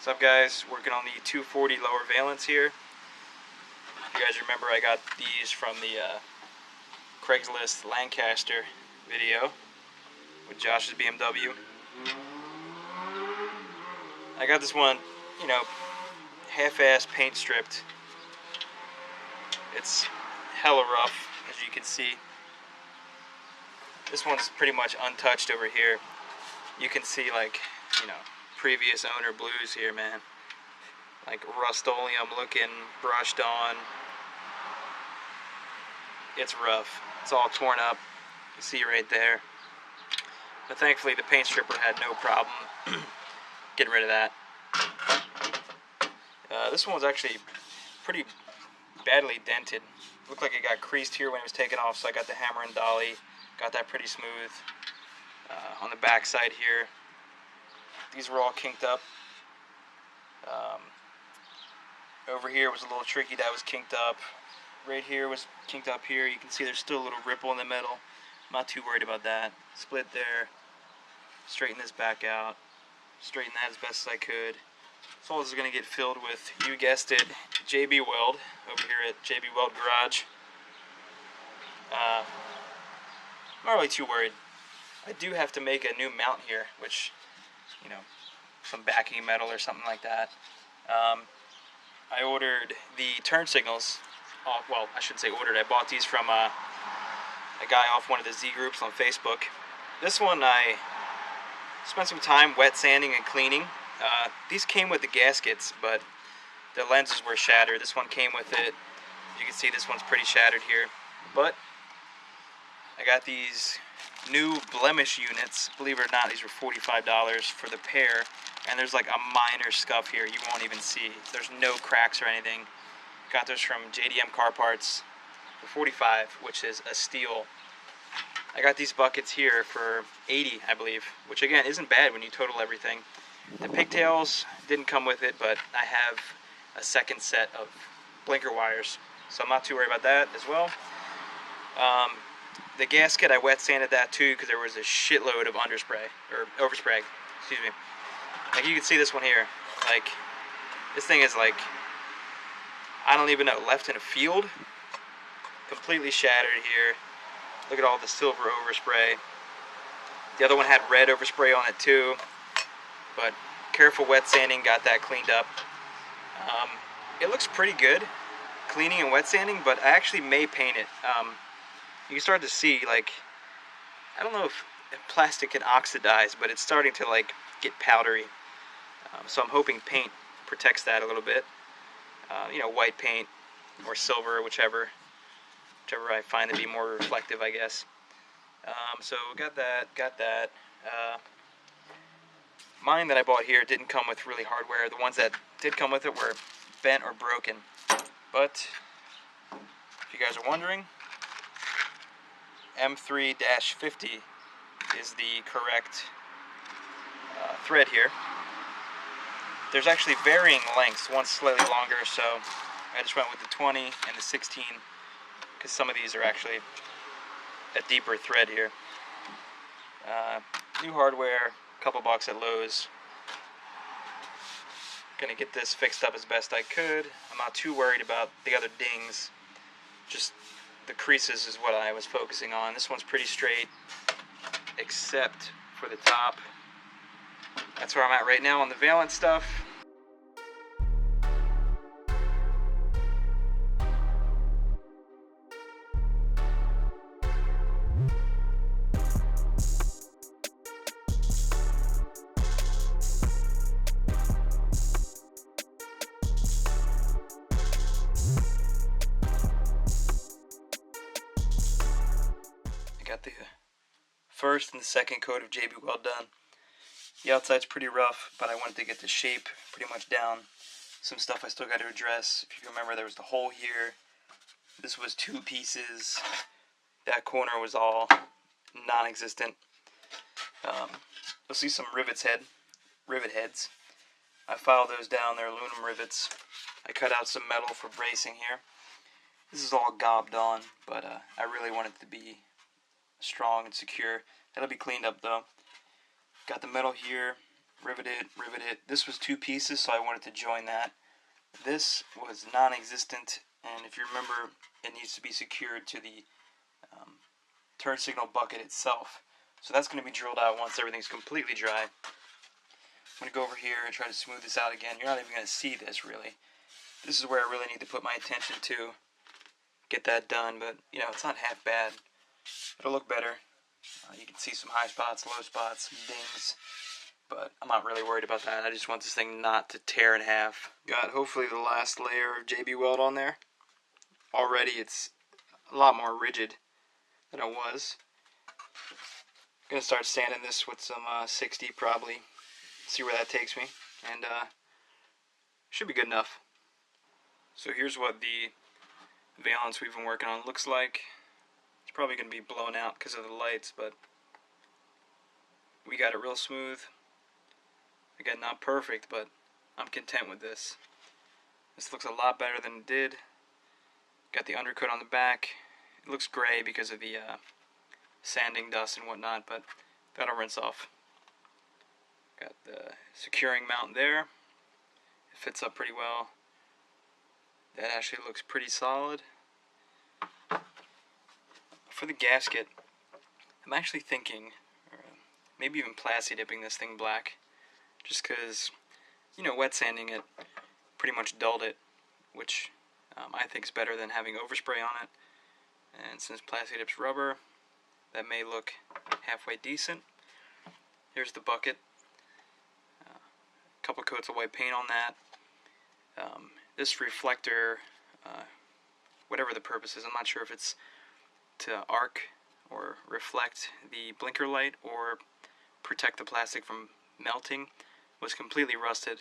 What's up, guys? Working on the 240 lower valance here. If you guys remember, I got these from the Craigslist Lancaster video with Josh's BMW. I got this one, half-ass paint stripped. It's hella rough, as you can see. This one's pretty much untouched over here. You can see, previous owner blues here, man. Like Rust-Oleum looking, brushed on. It's rough. It's all torn up. You see right there. But thankfully the paint stripper had no problem getting rid of that. This one was actually pretty badly dented. Looked like it got creased here when it was taken off, so I got the hammer and dolly. Got that pretty smooth. On the back side here, these were all kinked up. Over here was a little tricky, that was kinked up. Right here was kinked up here. You can see there's still a little ripple in the middle. I'm not too worried about that. Split there. Straighten this back out. Straighten that as best as I could. So all this is going to get filled with, you guessed it, JB Weld over here at JB Weld Garage. I'm not really too worried. I do have to make a new mount here, which, some backing metal or something like that. I ordered the turn signals. Well, I shouldn't say ordered. I bought these from a guy off one of the Z groups on Facebook. This one I spent some time wet sanding and cleaning. These came with the gaskets, but the lenses were shattered. This one came with it. As you can see, this one's pretty shattered here. But I got these new blemish units. Believe it or not, these were $45 for the pair. And there's like a minor scuff here you won't even see. There's no cracks or anything. Got those from JDM Car Parts for $45, which is a steal. I got these buckets here for $80, I believe, which again isn't bad when you total everything. The pigtails didn't come with it, but I have a second set of blinker wires, so I'm not too worried about that as well. The gasket, I wet sanded that too because there was a shitload of underspray, or overspray, excuse me. Like you can see this one here, like this thing is like, I don't even know, left in a field. Completely shattered here. Look at all the silver overspray. The other one had red overspray on it too, but careful wet sanding got that cleaned up. It looks pretty good, cleaning and wet sanding, but I actually may paint it. You can start to see, like, I don't know if plastic can oxidize, but it's starting to get powdery. So I'm hoping paint protects that a little bit. White paint or silver, whichever I find to be more reflective, I guess. So got that. Mine that I bought here didn't come with really hardware. The ones that did come with it were bent or broken. But if you guys are wondering, M3-50 is the correct thread here. There's actually varying lengths. One's slightly longer, so I just went with the 20 and the 16 because some of these are actually a deeper thread here. New hardware, a couple bucks at Lowe's. Gonna get this fixed up as best I could. I'm not too worried about the other dings. Just the creases is what I was focusing on. This one's pretty straight, except for the top. That's where I'm at right now on the Valance stuff. I got the first and the second coat of JB Weld done. The outside's pretty rough, but I wanted to get the shape pretty much down. Some stuff I still got to address. If you remember, there was the hole here. This was 2 pieces. That corner was all non-existent. You'll see some rivet heads. I filed those down. They're aluminum rivets. I cut out some metal for bracing here. This is all gobbed on, but I really want it to be strong and secure. That'll be cleaned up though. Got the metal here. rivet it. This was 2 pieces, so I wanted to join that. This was non-existent, and if you remember, it needs to be secured to the turn signal bucket itself. So that's going to be drilled out once everything's completely dry. I'm going to go over here and try to smooth this out again. You're not even going to see this, really. This is where I really need to put my attention to get that done, but, you know, it's not half bad. It'll look better. You can see some high spots, low spots, some dings, but I'm not really worried about that. I just want this thing not to tear in half. Got hopefully the last layer of JB Weld on there. Already it's a lot more rigid than it was. I'm going to start sanding this with some 60 probably. See where that takes me, and should be good enough. So here's what the valance we've been working on looks like. It's probably going to be blown out because of the lights, but we got it real smooth. Again, not perfect, but I'm content with this. This looks a lot better than it did. Got the undercoat on the back. It looks gray because of the sanding dust and whatnot, but that'll rinse off. Got the securing mount there. It fits up pretty well. That actually looks pretty solid. For the gasket, I'm actually thinking, maybe even plasti dipping this thing black, just because, you know, wet sanding it pretty much dulled it, which I think is better than having overspray on it. And since plasti dip's rubber, that may look halfway decent. Here's the bucket. A couple coats of white paint on that. This reflector, whatever the purpose is, I'm not sure if it's to arc or reflect the blinker light or protect the plastic from melting, was completely rusted.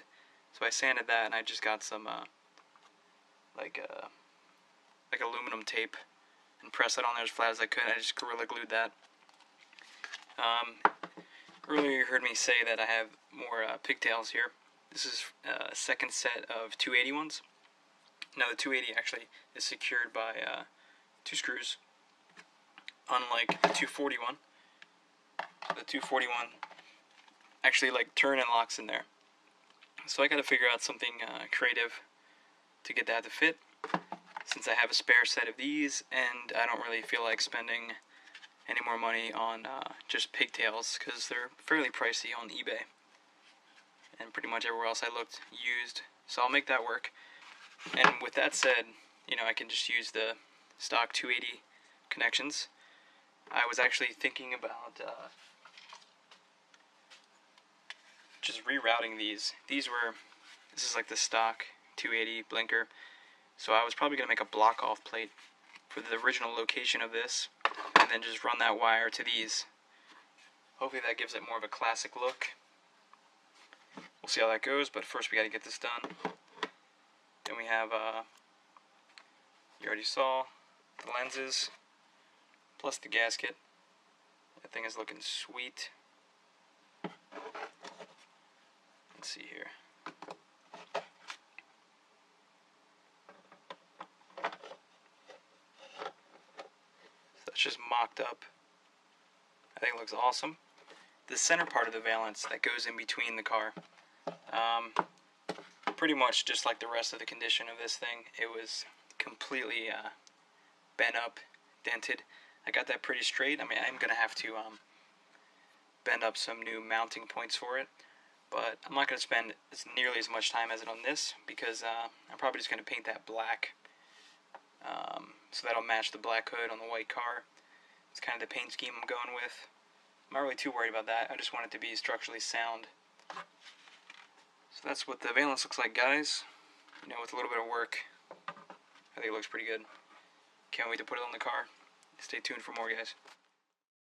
So I sanded that, and I just got some like aluminum tape and pressed it on there as flat as I could. I just Gorilla Glued that. Earlier you heard me say that I have more pigtails here. This is a second set of 280 ones. Now the 280 actually is secured by 2 screws, unlike the 241. The 241 actually like turn and locks in there. So I got to figure out something creative to get that to fit, since I have a spare set of these, and I don't really feel like spending any more money on just pigtails, because they're fairly pricey on eBay, and pretty much everywhere else I looked used. So I'll make that work. And with that said, you know, I can just use the stock 280 connections. I was actually thinking about just rerouting these. This is like the stock 280 blinker. So I was probably going to make a block off plate for the original location of this, and then just run that wire to these. Hopefully that gives it more of a classic look. We'll see how that goes, but first we got to get this done. Then we have, you already saw, the lenses, plus the gasket. That thing is looking sweet. Let's see here. So that's just mocked up. I think it looks awesome. The center part of the valance that goes in between the car, pretty much just like the rest of the condition of this thing, it was completely bent up, dented. I got that pretty straight. I mean, I'm going to have to bend up some new mounting points for it, but I'm not going to spend nearly as much time as it on this, because I'm probably just going to paint that black, so that'll match the black hood on the white car. It's kind of the paint scheme I'm going with. I'm not really too worried about that. I just want it to be structurally sound. So that's what the valance looks like, guys. You know, with a little bit of work, I think it looks pretty good. Can't wait to put it on the car. Stay tuned for more, guys.